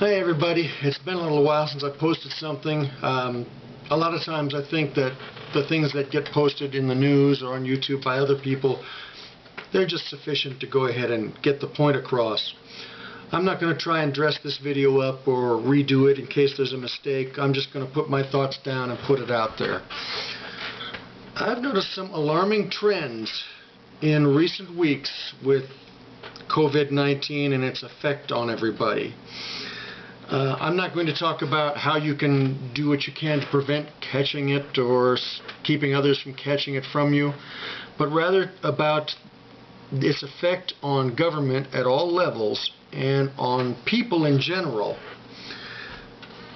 Hey everybody, it's been a little while since I posted something. A lot of times I think that the things that get posted in the news or on YouTube by other people, they're just sufficient to go ahead and get the point across. I'm not going to try and dress this video up or redo it in case there's a mistake. I'm just going to put my thoughts down and put it out there. I've noticed some alarming trends in recent weeks with COVID-19 and its effect on everybody. I'm not going to talk about how you can do what you can to prevent catching it or keeping others from catching it from you, but rather about its effect on government at all levels and on people in general.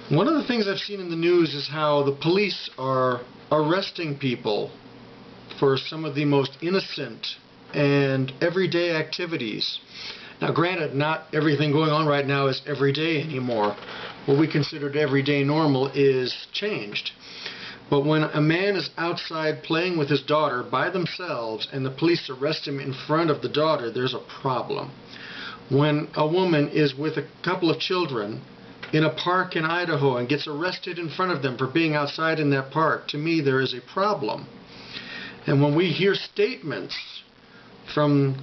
One of the things I've seen in the news is how the police are arresting people for some of the most innocent and everyday activities. Now granted, not everything going on right now is everyday anymore. What we considered everyday normal is changed. But when a man is outside playing with his daughter by themselves and the police arrest him in front of the daughter, there's a problem. When a woman is with a couple of children in a park in Idaho and gets arrested in front of them for being outside in that park, to me there is a problem. And when we hear statements from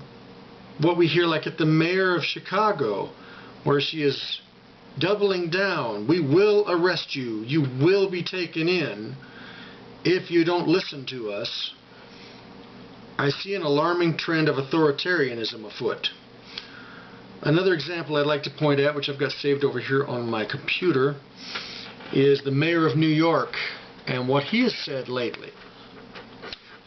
what we hear like at the mayor of Chicago, where she is doubling down, we will arrest you, you will be taken in if you don't listen to us, I see an alarming trend of authoritarianism afoot. Another example I'd like to point out, which I've got saved over here on my computer, is the mayor of New York and what he has said lately.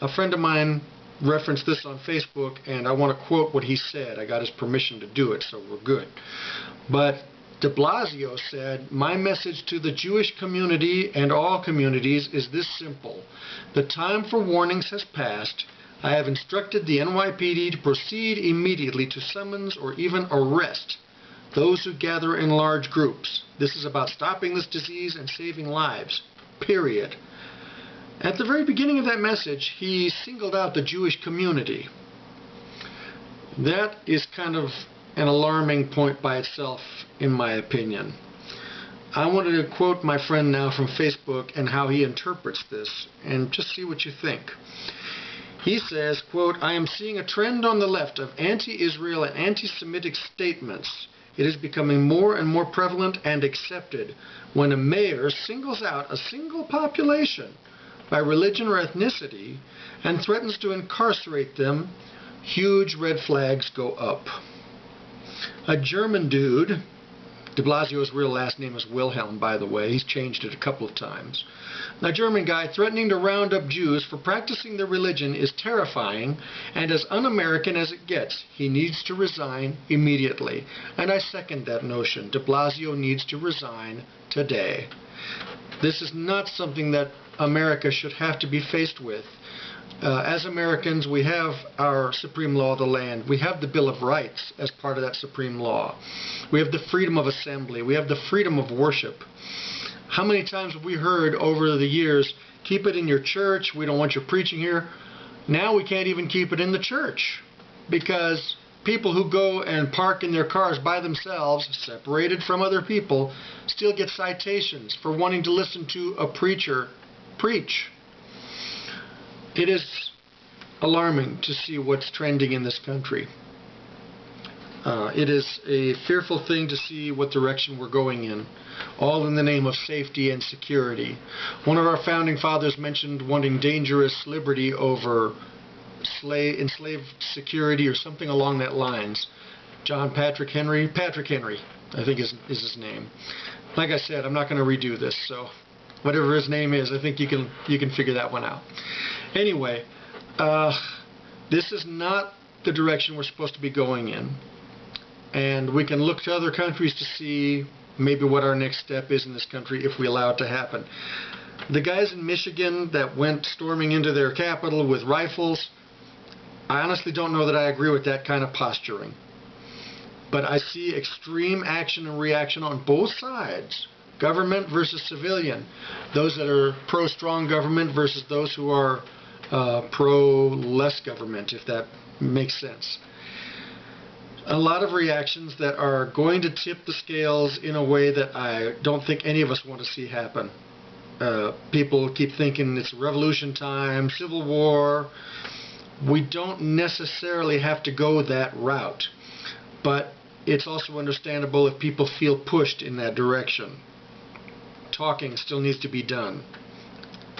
A friend of mine referenced this on Facebook, and I want to quote what he said. I got his permission to do it, so we're good. But de Blasio said, "My message to the Jewish community and all communities is this simple. The time for warnings has passed. I have instructed the NYPD to proceed immediately to summons or even arrest those who gather in large groups. This is about stopping this disease and saving lives. Period." At the very beginning of that message, he singled out the Jewish community. That is kind of an alarming point by itself, in my opinion. I wanted to quote my friend now from Facebook and how he interprets this, and just see what you think. He says, quote, "I am seeing a trend on the left of anti-Israel and anti-Semitic statements. It is becoming more and more prevalent and accepted when a mayor singles out a single population by religion or ethnicity and threatens to incarcerate them. Huge red flags go up." A German dude, de Blasio's real last name is Wilhelm, by the way, he's changed it a couple of times. A German guy threatening to round up Jews for practicing their religion is terrifying and as un-American as it gets. He needs to resign immediately. And I second that notion. De Blasio needs to resign today. This is not something that America should have to be faced with. As Americans, we have our supreme law of the land. We have the Bill of Rights as part of that supreme law. We have the freedom of assembly. We have the freedom of worship. How many times have we heard over the years, keep it in your church, we don't want you preaching here? Now we can't even keep it in the church because people who go and park in their cars by themselves, separated from other people, still get citations for wanting to listen to a preacher preach. It is alarming to see what's trending in this country. It is a fearful thing to see what direction we're going in, all in the name of safety and security. One of our founding fathers mentioned wanting dangerous liberty over enslaved security or something along that lines. Patrick Henry, I think is his name. Like I said, I'm not going to redo this, so whatever his name is, I think you can figure that one out. Anyway, this is not the direction we're supposed to be going in. And we can look to other countries to see maybe what our next step is in this country if we allow it to happen. The guys in Michigan that went storming into their capital with rifles, I honestly don't know that I agree with that kind of posturing. But I see extreme action and reaction on both sides. Government versus civilian. Those that are pro-strong government versus those who are pro-less government, if that makes sense. a lot of reactions that are going to tip the scales in a way that I don't think any of us want to see happen. People keep thinking it's revolution time, civil war. We don't necessarily have to go that route, but it's also understandable if people feel pushed in that direction. Talking still needs to be done.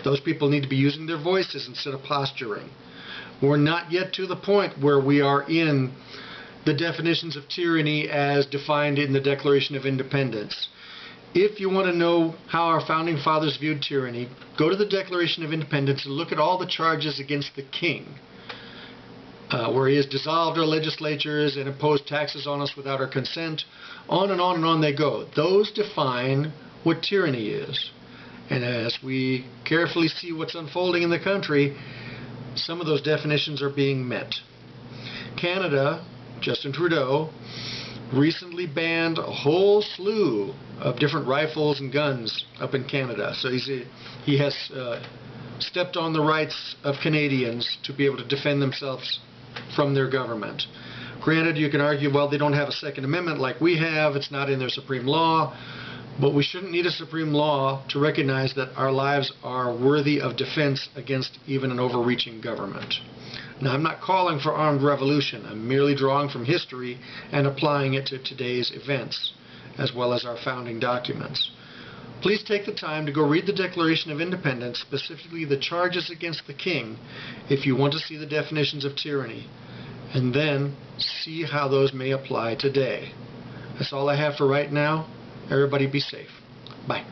Those people need to be using their voices instead of posturing. We're not yet to the point where we are in the definitions of tyranny as defined in the Declaration of Independence. If you want to know how our founding fathers viewed tyranny, go to the Declaration of Independence and look at all the charges against the king, where he has dissolved our legislatures and imposed taxes on us without our consent. On and on and on they go. Those define what tyranny is. And as we carefully see what's unfolding in the country, some of those definitions are being met. Canada, Justin Trudeau, recently banned a whole slew of different rifles and guns up in Canada. So he has stepped on the rights of Canadians to be able to defend themselves from their government. Granted, you can argue, well, they don't have a Second Amendment like we have, it's not in their supreme law, but we shouldn't need a supreme law to recognize that our lives are worthy of defense against even an overreaching government. Now, I'm not calling for armed revolution. I'm merely drawing from history and applying it to today's events, as well as our founding documents. Please take the time to go read the Declaration of Independence, specifically the charges against the king, if you want to see the definitions of tyranny, and then see how those may apply today. That's all I have for right now. Everybody be safe. Bye.